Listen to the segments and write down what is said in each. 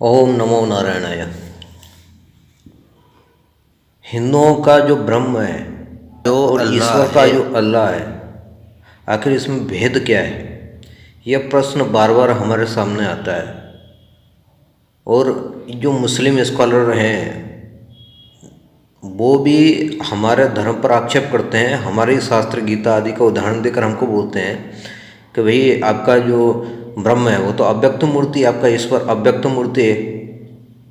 ओम नमो नारायणाय। हिंदुओं का जो ब्रह्म है जो और अल्लाह ईश्वर का है। जो अल्लाह है, आखिर इसमें भेद क्या है? यह प्रश्न बार बार हमारे सामने आता है। और जो मुस्लिम स्कॉलर हैं वो भी हमारे धर्म पर आक्षेप करते हैं, हमारे ही शास्त्र गीता आदि का उदाहरण देकर हमको बोलते हैं कि भाई आपका जो ब्रह्म है वो तो अव्यक्त मूर्ति, आपका ईश्वर अव्यक्त मूर्ति है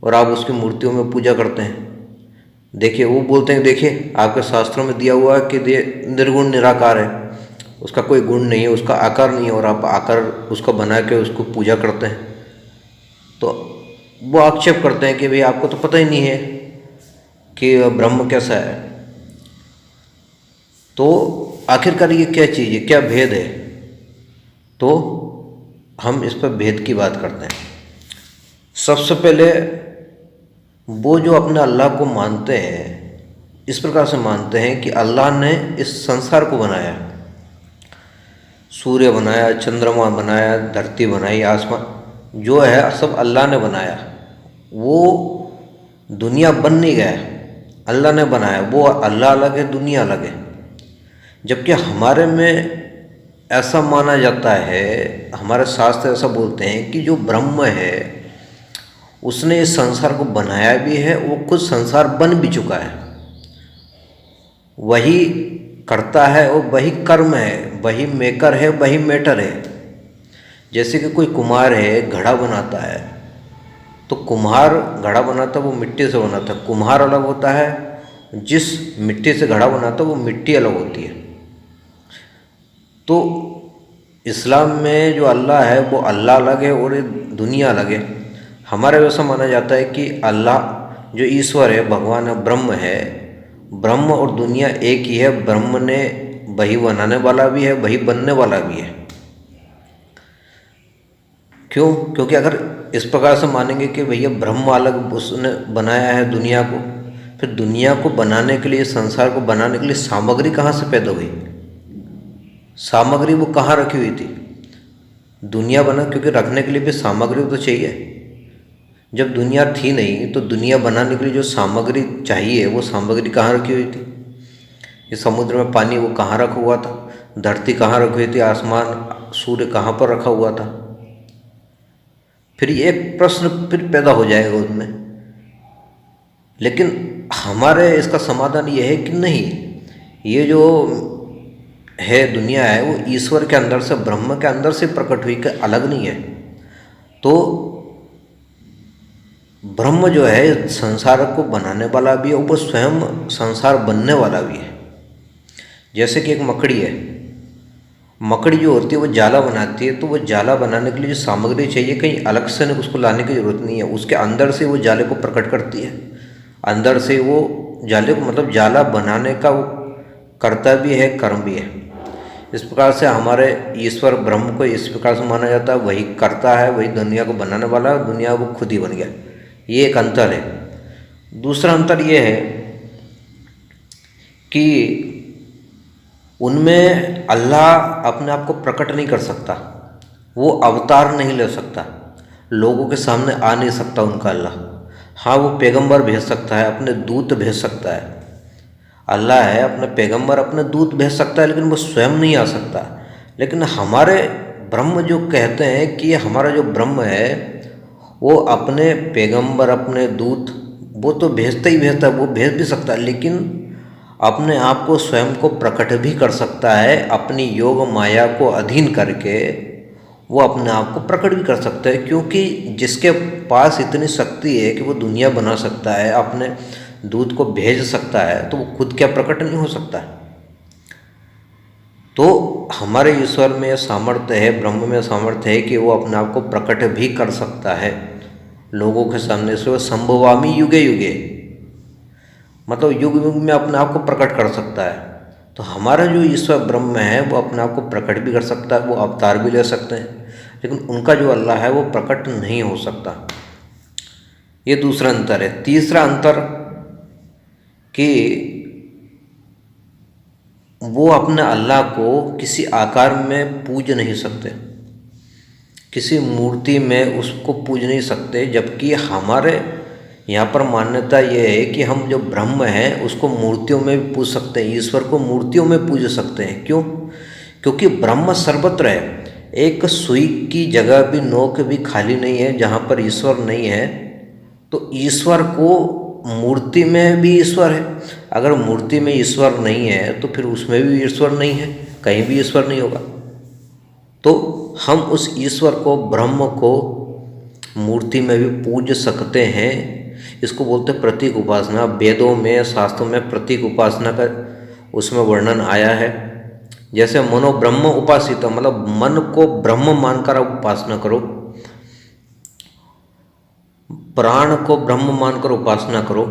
और आप उसकी मूर्तियों में पूजा करते हैं। देखिए वो बोलते हैं, देखिए आपके शास्त्रों में दिया हुआ है कि निर्गुण निराकार है, उसका कोई गुण नहीं है, उसका आकार नहीं है, और आप आकार उसका बना के उसको पूजा करते हैं। तो वो आक्षेप करते हैं कि भाई आपको तो पता ही नहीं है कि ब्रह्म कैसा है। तो आखिरकार ये क्या चीज़ है, क्या भेद है? तो हम इस पर भेद की बात करते हैं। सबसे पहले वो जो अपने अल्लाह को मानते हैं, इस प्रकार से मानते हैं कि अल्लाह ने इस संसार को बनाया, सूर्य बनाया, चंद्रमा बनाया, धरती बनाई, आसमान जो है सब अल्लाह ने बनाया। वो दुनिया बन नहीं गया, अल्लाह ने बनाया। वो अल्लाह अलग है, दुनिया अलग है। जबकि हमारे में ऐसा माना जाता है, हमारे शास्त्र ऐसा बोलते हैं कि जो ब्रह्म है उसने इस संसार को बनाया भी है, वो खुद संसार बन भी चुका है। वही करता है और वही कर्म है, वही मेकर है, वही मेटर है। जैसे कि कोई कुम्हार है, घड़ा बनाता है, तो कुम्हार घड़ा बनाता है वो मिट्टी से बनाता है। कुम्हार अलग होता है, जिस मिट्टी से घड़ा बनाता है वो मिट्टी अलग होती है। तो इस्लाम में जो अल्लाह है वो अल्लाह अलग है और ये दुनिया अलग है। हमारे वैसा माना जाता है कि अल्लाह जो ईश्वर है, भगवान है, ब्रह्म है, ब्रह्म और दुनिया एक ही है। ब्रह्म ने वही बनाने वाला भी है, वही बनने वाला भी है। क्यों? क्योंकि अगर इस प्रकार से मानेंगे कि भैया ब्रह्म अलग उसने बनाया है दुनिया को, फिर दुनिया को बनाने के लिए, संसार को बनाने के लिए सामग्री कहाँ से पैदा हुई? सामग्री वो कहाँ रखी हुई थी? दुनिया बना क्योंकि रखने के लिए भी सामग्री तो चाहिए। जब दुनिया थी नहीं तो दुनिया बनाने के लिए जो सामग्री चाहिए वो सामग्री कहाँ रखी हुई थी? ये समुद्र में पानी वो कहाँ रखा हुआ था? धरती कहाँ रखी हुई थी? आसमान सूर्य कहाँ पर रखा हुआ था? फिर ये एक प्रश्न फिर पैदा हो जाएगा उसमें। लेकिन हमारे इसका समाधान ये है कि नहीं, ये जो है दुनिया है वो ईश्वर के अंदर से, ब्रह्म के अंदर से प्रकट हुई, कि अलग नहीं है। तो ब्रह्म जो है संसार को बनाने वाला भी है, वो स्वयं संसार बनने वाला भी है। जैसे कि एक मकड़ी है, मकड़ी जो होती है वो जाला बनाती है, तो वो जाला बनाने के लिए जो सामग्री चाहिए कहीं अलग से नहीं, उसको लाने की ज़रूरत नहीं है, उसके अंदर से वो जाले को प्रकट करती है। अंदर से वो जाले को, मतलब जाला बनाने का वो करता भी है, कर्म भी है। इस प्रकार से हमारे ईश्वर ब्रह्म को इस प्रकार से माना जाता है, वही करता है, वही दुनिया को बनाने वाला है, दुनिया वो खुद ही बन गया। ये एक अंतर है। दूसरा अंतर ये है कि उनमें अल्लाह अपने आप को प्रकट नहीं कर सकता, वो अवतार नहीं ले सकता, लोगों के सामने आ नहीं सकता उनका अल्लाह। हाँ, वो पैगंबर भेज सकता है, अपने दूत भेज सकता है। अल्लाह है, अपने पैगंबर, अपने दूत भेज सकता है, लेकिन वो स्वयं नहीं आ सकता। लेकिन हमारे ब्रह्म जो कहते हैं कि हमारा जो ब्रह्म है वो अपने पैगंबर, अपने दूत वो तो भेजता ही भेजता है, वो भेज भी सकता है, लेकिन अपने आप को स्वयं को प्रकट भी कर सकता है। अपनी योग माया को अधीन करके वो अपने आप को प्रकट भी कर सकता है, क्योंकि जिसके पास इतनी शक्ति है कि वो दुनिया बना सकता है, अपने दूत को भेज सकता है, तो वो खुद क्या प्रकट नहीं हो सकता? तो हमारे ईश्वर में सामर्थ्य है, ब्रह्म में सामर्थ्य है कि वो अपने आप को प्रकट भी कर सकता है लोगों के सामने। से वो संभवामी युगे युगे, मतलब युग युग में अपने आप को प्रकट कर सकता है। तो हमारा जो ईश्वर ब्रह्म है वो अपने आप को प्रकट भी कर सकता है, वो अवतार भी ले सकते हैं, लेकिन उनका जो अल्लाह है वो प्रकट नहीं हो सकता। ये दूसरा अंतर है। तीसरा अंतर कि वो अपने अल्लाह को किसी आकार में पूज नहीं सकते। किसी मूर्ति में उसको पूज नहीं सकते, जबकि हमारे यहाँ पर मान्यता ये है कि हम जो ब्रह्म हैं उसको मूर्तियों में भी पूज सकते हैं, ईश्वर को मूर्तियों में पूज सकते हैं। क्यों? क्योंकि ब्रह्म सर्वत्र है। एक सुई की जगह भी, नोक भी खाली नहीं है जहाँ पर ईश्वर नहीं है। तो ईश्वर को मूर्ति में भी ईश्वर है। अगर मूर्ति में ईश्वर नहीं है तो फिर उसमें भी ईश्वर नहीं है, कहीं भी ईश्वर नहीं होगा। तो हम उस ईश्वर को, ब्रह्म को मूर्ति में भी पूज सकते हैं। इसको बोलते हैं प्रतीक उपासना। वेदों में, शास्त्रों में प्रतीक उपासना का उसमें वर्णन आया है। जैसे मनो ब्रह्म उपासित, मतलब मन को ब्रह्म मानकर आप उपासना करो, प्राण को ब्रह्म मानकर उपासना करो,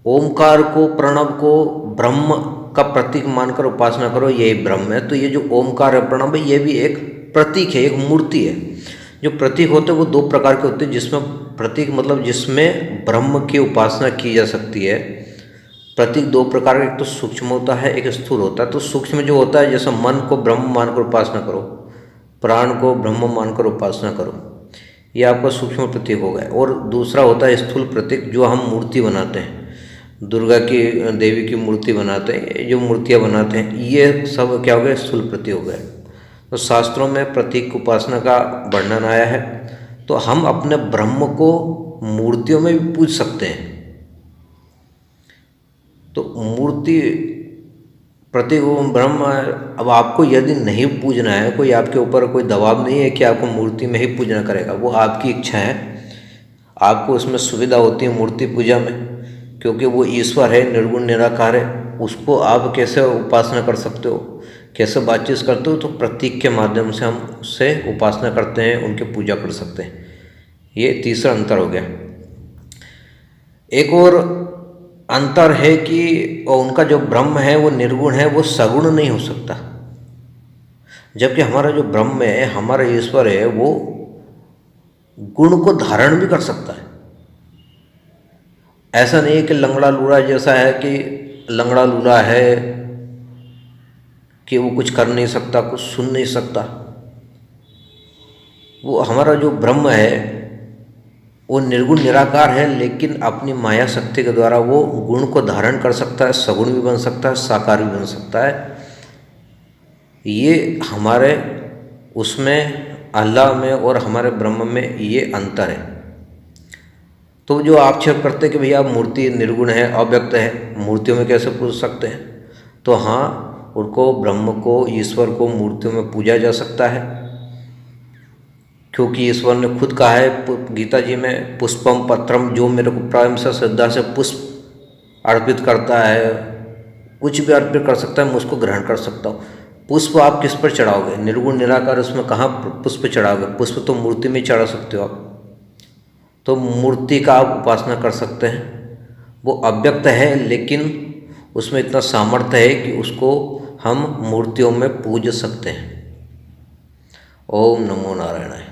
ओमकार को, प्रणव को ब्रह्म का प्रतीक मानकर उपासना करो, यही ब्रह्म है। तो ये जो ओमकार है, प्रणव है, ये भी एक प्रतीक है, एक मूर्ति है। जो प्रतीक होते हैं वो दो प्रकार के होते हैं, जिसमें प्रतीक मतलब जिसमें ब्रह्म की उपासना की जा सकती है। प्रतीक दो प्रकार के, एक तो सूक्ष्म होता है, एक स्थूल होता है। तो सूक्ष्म जो होता है, जैसे मन को ब्रह्म मानकर उपासना करो, प्राण को ब्रह्म मानकर उपासना करो, ये आपका सूक्ष्म प्रतीक हो गया। और दूसरा होता है स्थूल प्रतीक, जो हम मूर्ति बनाते हैं, दुर्गा की, देवी की मूर्ति बनाते हैं, जो मूर्तियाँ बनाते हैं, ये सब क्या हो गया? स्थूल प्रतीक हो गए। तो शास्त्रों में प्रतीक उपासना का वर्णन आया है। तो हम अपने ब्रह्म को मूर्तियों में भी पूज सकते हैं। तो मूर्ति प्रतीक ब्रह्म। अब आपको यदि नहीं पूजना है, कोई आपके ऊपर कोई दबाव नहीं है कि आपको मूर्ति में ही पूजना करेगा, वो आपकी इच्छा है। आपको उसमें सुविधा होती है मूर्ति पूजा में, क्योंकि वो ईश्वर है, निर्गुण निराकार है। उसको आप कैसे उपासना कर सकते हो, कैसे बातचीत करते हो? तो प्रतीक के माध्यम से हम उससे उपासना करते हैं, उनकी पूजा कर सकते हैं। ये तीसरा अंतर हो गया। एक और अंतर है कि उनका जो ब्रह्म है वो निर्गुण है, वो सगुण नहीं हो सकता। जबकि हमारा जो ब्रह्म है, हमारा ईश्वर है, वो गुण को धारण भी कर सकता है। ऐसा नहीं है कि लंगड़ा लूढ़ा जैसा है, कि लंगड़ा लूढ़ा है कि वो कुछ कर नहीं सकता, कुछ सुन नहीं सकता। वो हमारा जो ब्रह्म है वो निर्गुण निराकार है, लेकिन अपनी माया शक्ति के द्वारा वो गुण को धारण कर सकता है, सगुण भी बन सकता है, साकार भी बन सकता है। ये हमारे उसमें, अल्लाह में और हमारे ब्रह्म में ये अंतर है। तो जो आक्षेप करते हैं कि भैया मूर्ति निर्गुण है, अव्यक्त है, मूर्तियों में कैसे पूज सकते हैं? तो हाँ, उनको, ब्रह्म को, ईश्वर को मूर्तियों में पूजा जा सकता है, क्योंकि ईश्वर ने खुद कहा है गीता जी में, पुष्पम पत्रम, जो मेरे को प्रेम से, श्रद्धा से पुष्प अर्पित करता है, कुछ भी अर्पित कर सकता है, मैं उसको ग्रहण कर सकता हूँ। पुष्प आप किस पर चढ़ाओगे? निर्गुण निराकार, उसमें कहाँ पुष्प चढ़ाओगे? पुष्प तो मूर्ति में चढ़ा सकते हो आप। तो मूर्ति का आप उपासना कर सकते हैं। वो अव्यक्त है, लेकिन उसमें इतना सामर्थ्य है कि उसको हम मूर्तियों में पूज सकते हैं। ओम नमो नारायण।